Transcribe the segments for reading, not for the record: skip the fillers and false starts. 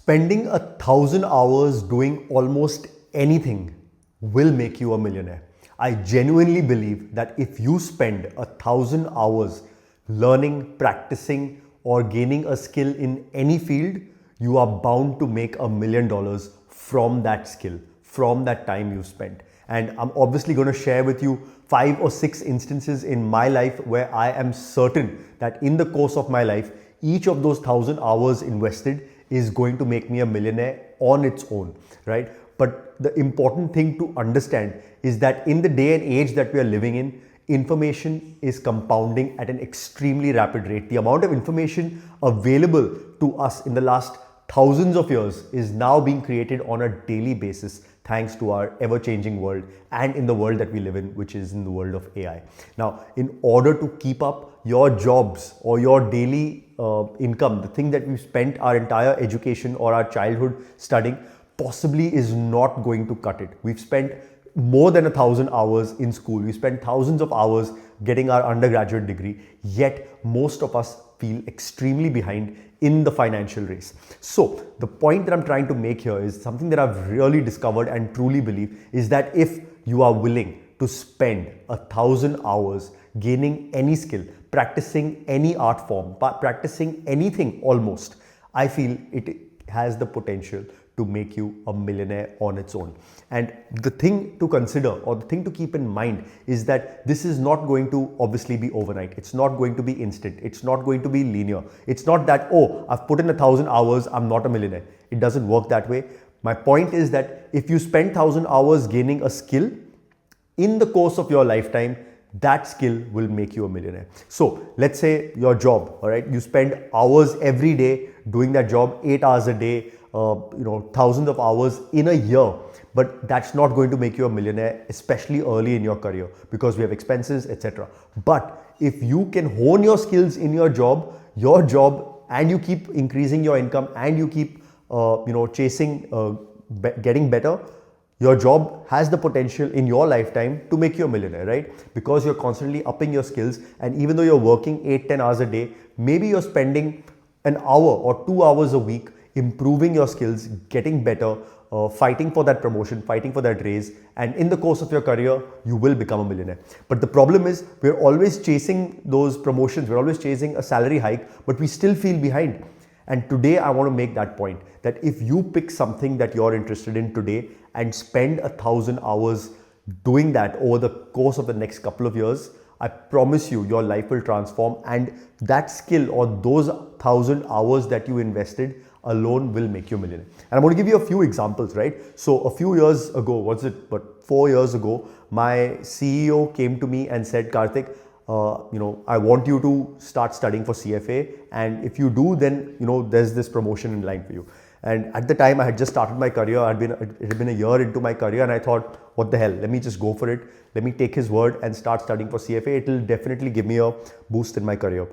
Spending 1,000 hours doing almost anything will make you a millionaire. I genuinely believe that if you spend 1,000 hours learning, practicing, or gaining a skill in any field, you are bound to make $1 million from that skill, from that time you spent. And I'm obviously going to share with you 5 or 6 instances in my life where I am certain that in the course of my life, each of those 1,000 hours invested is going to make me a millionaire on its own, right? But the important thing to understand is that in the day and age that we are living in, information is compounding at an extremely rapid rate. The amount of information available to us in the last thousands of years is now being created on a daily basis thanks to our ever-changing world and in the world that we live in, which is in the world of AI. Now, in order to keep up your jobs or your daily income, the thing that we spent our entire education or our childhood studying possibly is not going to cut it. We've spent more than 1,000 hours in school. We spent thousands of hours getting our undergraduate degree, yet most of us feel extremely behind in the financial race. So the point that I'm trying to make here is something that I've really discovered and truly believe is that if you are willing to spend 1,000 hours gaining any skill, practicing any art form, practicing anything almost, I feel it has the potential to make you a millionaire on its own. And the thing to consider or the thing to keep in mind is that this is not going to obviously be overnight. It's not going to be instant. It's not going to be linear. It's not that, oh, I've put in 1,000 hours, I'm not a millionaire. It doesn't work that way. My point is that if you spend 1,000 hours gaining a skill in the course of your lifetime, that skill will make you a millionaire. So let's say your job, all right, you spend hours every day doing that job, 8 hours a day, thousands of hours in a year, but that's not going to make you a millionaire, especially early in your career because we have expenses, etc. But if you can hone your skills in your job, and you keep increasing your income and you keep, chasing, getting better, your job has the potential in your lifetime to make you a millionaire, right? Because you're constantly upping your skills, and even though you're working 8-10 hours a day, maybe you're spending an hour or 2 hours a week improving your skills, getting better, fighting for that promotion, fighting for that raise, and in the course of your career, you will become a millionaire. But the problem is we're always chasing those promotions, we're always chasing a salary hike, but we still feel behind. And today I want to make that point that if you pick something that you're interested in today and spend 1,000 hours doing that over the course of the next couple of years, I promise you your life will transform, and that skill or those 1,000 hours that you invested alone will make you a millionaire. And I'm going to give you a few examples, right? So a few years ago, 4 years ago, my CEO came to me and said, Karthik, I want you to start studying for CFA, and if you do, then there's this promotion in line for you. And at the time I had just started my career, it had been a year into my career, and I thought, what the hell, let me just go for it. Let me take his word and start studying for CFA. It will definitely give me a boost in my career.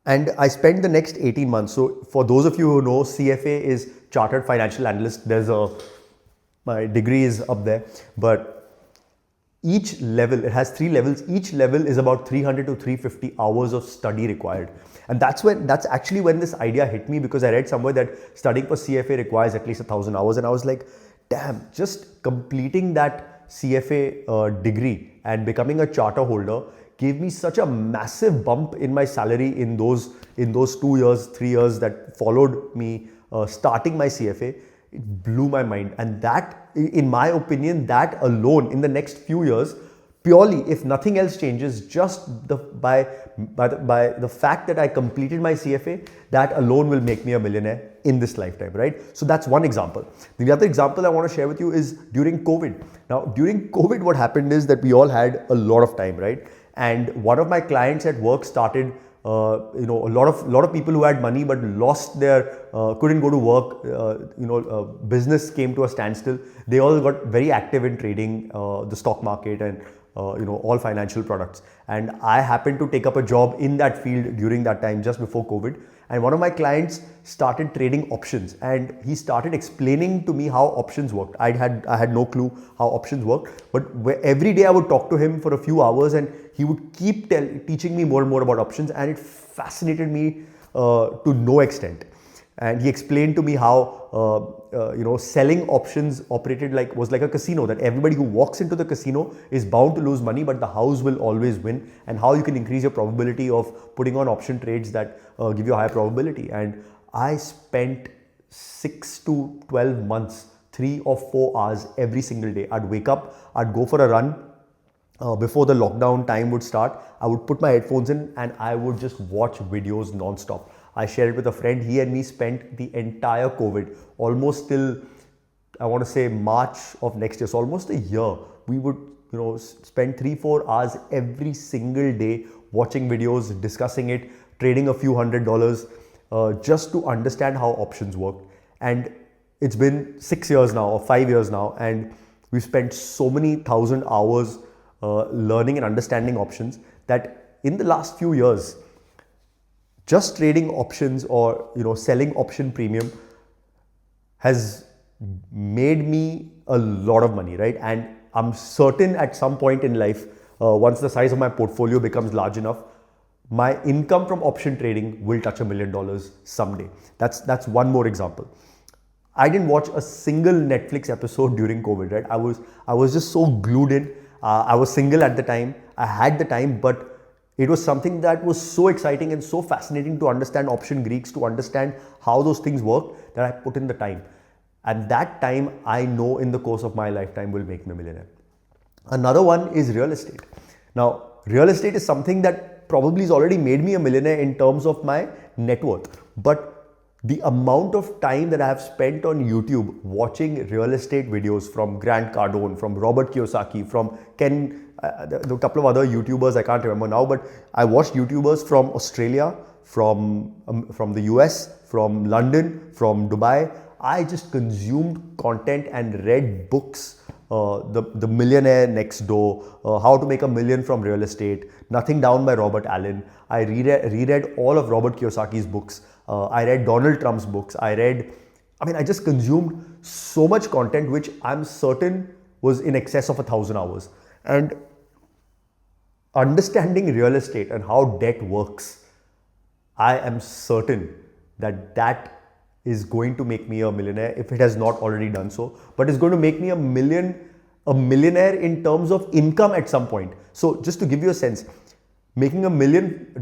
And I spent the next 18 months. So for those of you who know, CFA is Chartered Financial Analyst. My degree is up there, but each level, it has 3 levels. Each level is about 300 to 350 hours of study required. And that's actually when this idea hit me, because I read somewhere that studying for CFA requires at least 1,000 hours. And I was like, damn, just completing that CFA degree and becoming a charter holder gave me such a massive bump in my salary in those 2 years, 3 years that followed me starting my CFA. It blew my mind. And that, in my opinion, that alone in the next few years, purely, if nothing else changes, just by the fact that I completed my CFA, that alone will make me a millionaire in this lifetime, right? So that's one example. The other example I want to share with you is during COVID. Now, during COVID, what happened is that we all had a lot of time, right? And one of my clients at work started, a lot of people who had money but lost couldn't go to work, business came to a standstill. They all got very active in trading the stock market and all financial products. And I happened to take up a job in that field during that time, just before COVID. And one of my clients started trading options, and he started explaining to me how options worked. I had no clue how options worked, but every day I would talk to him for a few hours, and he would keep teaching me more and more about options, and it fascinated me to no extent. and he explained to me how selling options was like a casino, that everybody who walks into the casino is bound to lose money, but the house will always win, and how you can increase your probability of putting on option trades that give you a higher probability. And I spent 6 to 12 months, 3 or 4 hours every single day. I'd wake up, I'd go for a run. Before the lockdown time would start, I would put my headphones in and I would just watch videos non-stop. I shared it with a friend. He and me spent the entire COVID, almost till, I want to say, March of next year, so almost a year. We would spend 3-4 hours every single day watching videos, discussing it, trading a few $100s, just to understand how options work. And it's been 6 years now or 5 years now, and we've spent so many thousand hours learning and understanding options that in the last few years, just trading options or selling option premium has made me a lot of money, right? And I'm certain at some point in life, once the size of my portfolio becomes large enough, my income from option trading will touch $1 million someday. That's one more example. I didn't watch a single Netflix episode during COVID, right? I was just so glued in. I was single at the time. I had the time, but it was something that was so exciting and so fascinating to understand option Greeks, to understand how those things work, that I put in the time. And that time, I know in the course of my lifetime will make me a millionaire. Another one is real estate. Now, real estate is something that probably has already made me a millionaire in terms of my net worth. But the amount of time that I have spent on YouTube watching real estate videos from Grant Cardone, from Robert Kiyosaki, from Ken, a couple of other YouTubers I can't remember now, but I watched YouTubers from Australia, from the US, from London, from Dubai. I just consumed content and read books. The Millionaire Next Door, How to Make a Million from Real Estate, Nothing Down by Robert Allen. I reread all of Robert Kiyosaki's books. I read Donald Trump's books. I just consumed so much content, which I'm certain was in excess of 1,000 hours. And understanding real estate and how debt works, I am certain that is going to make me a millionaire, if it has not already done so, but it's going to make me a millionaire in terms of income at some point. So just to give you a sense, making $1 million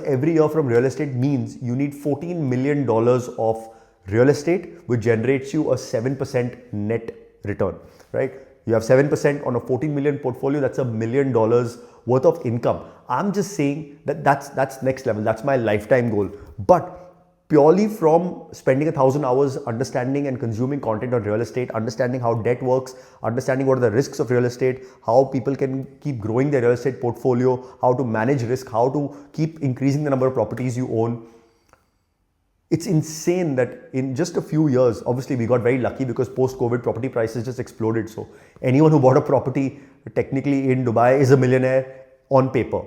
every year from real estate means you need $14 million of real estate, which generates you a 7% net return, right? You have 7% on a 14 million portfolio, that's $1 million worth of income. I'm just saying that's next level. That's my lifetime goal. But purely from spending 1,000 hours understanding and consuming content on real estate, understanding how debt works, understanding what are the risks of real estate, how people can keep growing their real estate portfolio, how to manage risk, how to keep increasing the number of properties you own. It's insane that in just a few years, obviously we got very lucky because post-COVID property prices just exploded. So anyone who bought a property technically in Dubai is a millionaire on paper.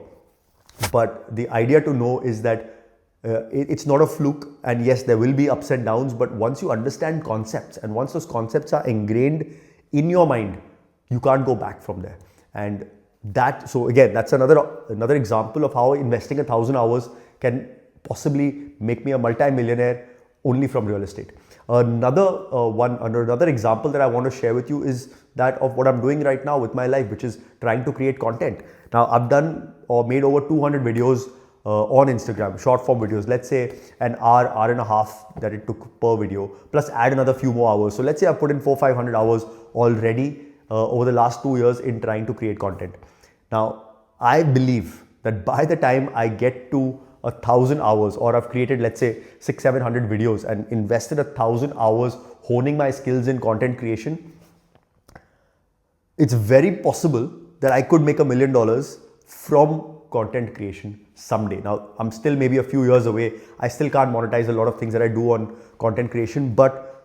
But the idea to know is that it's not a fluke, and yes, there will be ups and downs, but once you understand concepts and once those concepts are ingrained in your mind, you can't go back from there. And so again, that's another example of how investing 1,000 hours can possibly make me a multi-millionaire only from real estate. Another example that I want to share with you is that of what I'm doing right now with my life, which is trying to create content. Now, I've done or made over 200 videos on Instagram, short form videos, let's say an hour and a half that it took per video, plus add another few more hours. So let's say I've put in 400-500 hours already over the last 2 years in trying to create content. Now, I believe that by the time I get to 1,000 hours, or I've created, let's say 600-700 videos and invested 1,000 hours honing my skills in content creation, it's very possible that I could make $1 million from content creation someday. Now, I'm still maybe a few years away. I still can't monetize a lot of things that I do on content creation, but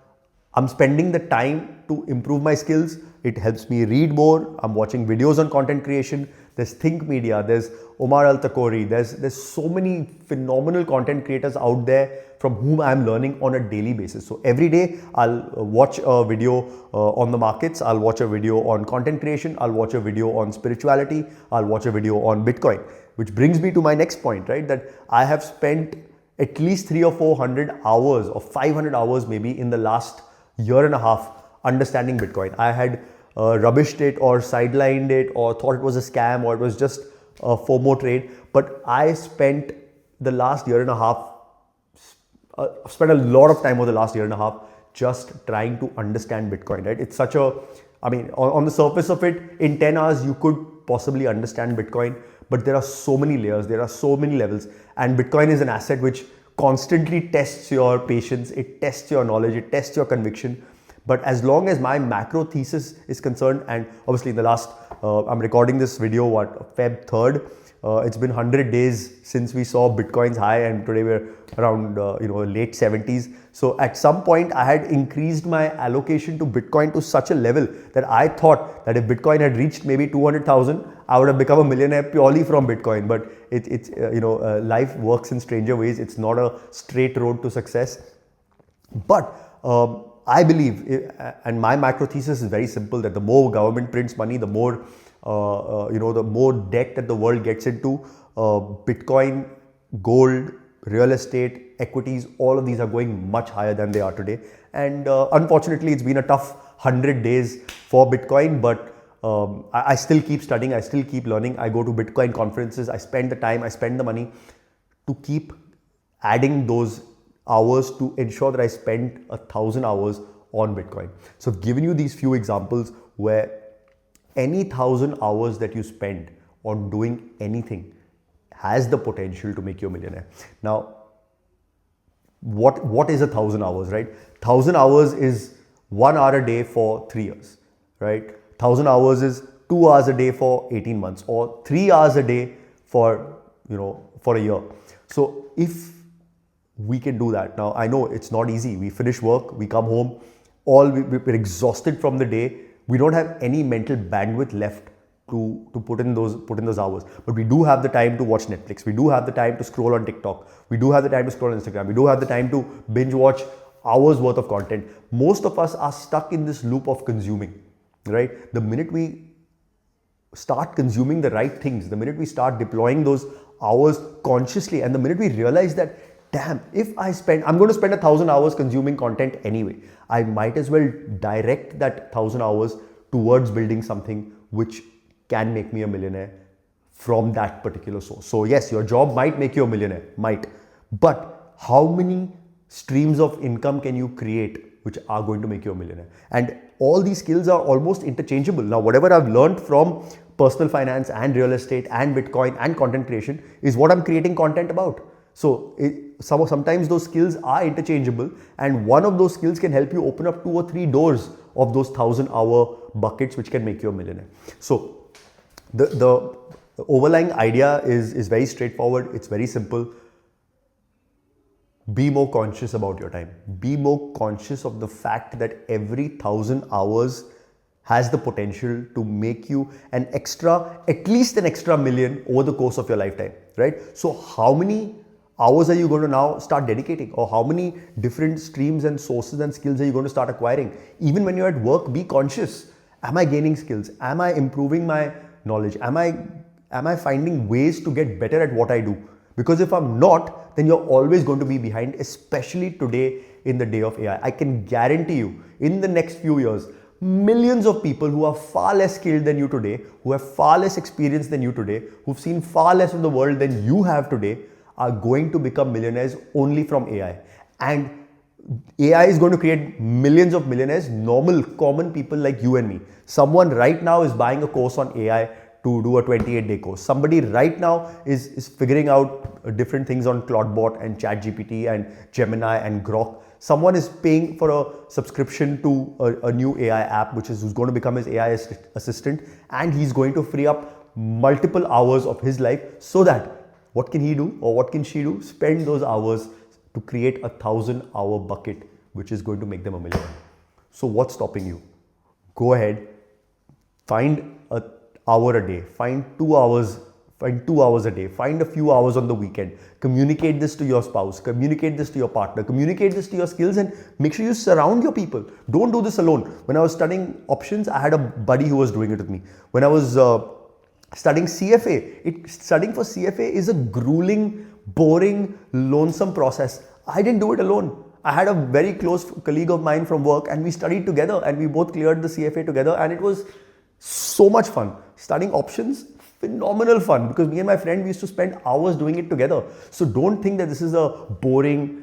I'm spending the time to improve my skills. It helps me read more. I'm watching videos on content creation. There's Think Media, there's Omar Al-Takori, there's so many phenomenal content creators out there from whom I'm learning on a daily basis. So every day I'll watch a video on the markets, I'll watch a video on content creation, I'll watch a video on spirituality, I'll watch a video on Bitcoin, which brings me to my next point, right? That I have spent at least 300 or 400 hours or 500 hours maybe in the last year and a half understanding Bitcoin. I had rubbished it or sidelined it or thought it was a scam or it was just a FOMO trade. But I spent the last year and a half, spent a lot of time over the last year and a half just trying to understand Bitcoin, right? It's such a, I mean, on the surface of it, in 10 hours, you could possibly understand Bitcoin, but there are so many layers, there are so many levels, and Bitcoin is an asset which constantly tests your patience, it tests your knowledge, it tests your conviction. But as long as my macro thesis is concerned, and obviously in the last, I'm recording this video, Feb 3rd, it's been 100 days since we saw Bitcoin's high, and today we're around late 70s. So at some point I had increased my allocation to Bitcoin to such a level that I thought that if Bitcoin had reached maybe 200,000, I would have become a millionaire purely from Bitcoin. But life works in stranger ways. It's not a straight road to success. But I believe, and my macro thesis is very simple, that the more government prints money, the more the more debt that the world gets into, Bitcoin, gold, real estate, equities, all of these are going much higher than they are today. And unfortunately, it's been a tough 100 days for Bitcoin, but I still keep studying, I still keep learning. I go to Bitcoin conferences, I spend the time, I spend the money to keep adding those hours to ensure that I spend 1,000 hours on Bitcoin. So I've given you these few examples where any 1,000 hours that you spend on doing anything has the potential to make you a millionaire. Now, what is 1,000 hours, right? 1,000 hours is 1 hour a day for 3 years, right? 1,000 hours is 2 hours a day for 18 months or 3 hours a day for a year. So if we can do that. Now, I know it's not easy. We finish work, we come home, we're exhausted from the day. We don't have any mental bandwidth left to put in those hours. But we do have the time to watch Netflix. We do have the time to scroll on TikTok. We do have the time to scroll on Instagram. We do have the time to binge watch hours worth of content. Most of us are stuck in this loop of consuming, right? The minute we start consuming the right things, the minute we start deploying those hours consciously, and the minute we realize that, damn, I'm going to spend 1,000 hours consuming content anyway, I might as well direct that 1,000 hours towards building something which can make me a millionaire from that particular source. So yes, your job might make you a millionaire, but how many streams of income can you create which are going to make you a millionaire? And all these skills are almost interchangeable. Now, whatever I've learned from personal finance and real estate and Bitcoin and content creation is what I'm creating content about. So sometimes those skills are interchangeable, and one of those skills can help you open up 2 or 3 doors of those 1,000-hour buckets which can make you a millionaire. So the overlying idea is very straightforward. It's very simple. Be more conscious about your time. Be more conscious of the fact that every 1,000 hours has the potential to make you at least an extra million over the course of your lifetime, right? So how many hours are you going to now start dedicating, or how many different streams and sources and skills are you going to start acquiring? Even when you're at work, be conscious. Am I gaining skills? Am I improving my knowledge? Am I finding ways to get better at what I do? Because if I'm not, then you're always going to be behind, especially today in the day of AI. I can guarantee you, in the next few years, millions of people who are far less skilled than you today, who have far less experience than you today, who've seen far less of the world than you have today, are going to become millionaires only from AI. And AI is going to create millions of millionaires, normal, common people like you and me. Someone right now is buying a course on AI to do a 28-day course. Somebody right now is figuring out different things on Claudebot and ChatGPT and Gemini and Grok. Someone is paying for a subscription to a new AI app, who's going to become his AI assistant, and he's going to free up multiple hours of his life so that what can he do, or what can she do? Spend those hours to create 1,000-hour bucket, which is going to make them a millionaire. So what's stopping you? Go ahead, find an hour a day, find 2 hours a day, find a few hours on the weekend. Communicate this to your spouse, communicate this to your partner, communicate this to your skills, and make sure you surround your people. Don't do this alone. When I was studying options, I had a buddy who was doing it with me. When I was studying CFA, studying for CFA is a grueling boring, lonesome process. I didn't do it alone. I had a very close colleague of mine from work and we studied together and we both cleared the CFA together and it was so much fun. Studying options, phenomenal fun because me and my friend, we used to spend hours doing it together. So don't think that this is a boring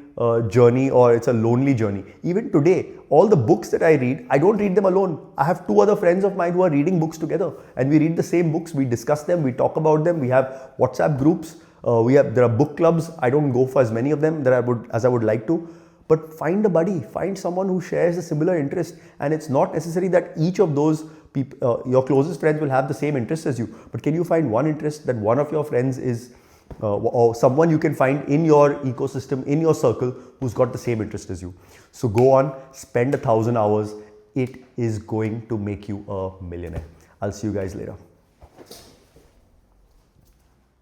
journey or it's a lonely journey. Even today, all the books that I read, I don't read them alone. I have two other friends of mine who are reading books together and we read the same books, we discuss them, we talk about them, we have WhatsApp groups, there are book clubs. I don't go for as many of them as I would like to. But find a buddy, find someone who shares a similar interest. And it's not necessary that each of those people, your closest friends will have the same interest as you. But can you find one interest that one of your friends is, or someone you can find in your ecosystem, in your circle, who's got the same interest as you. So go on, spend 1,000 hours. It is going to make you a millionaire. I'll see you guys later.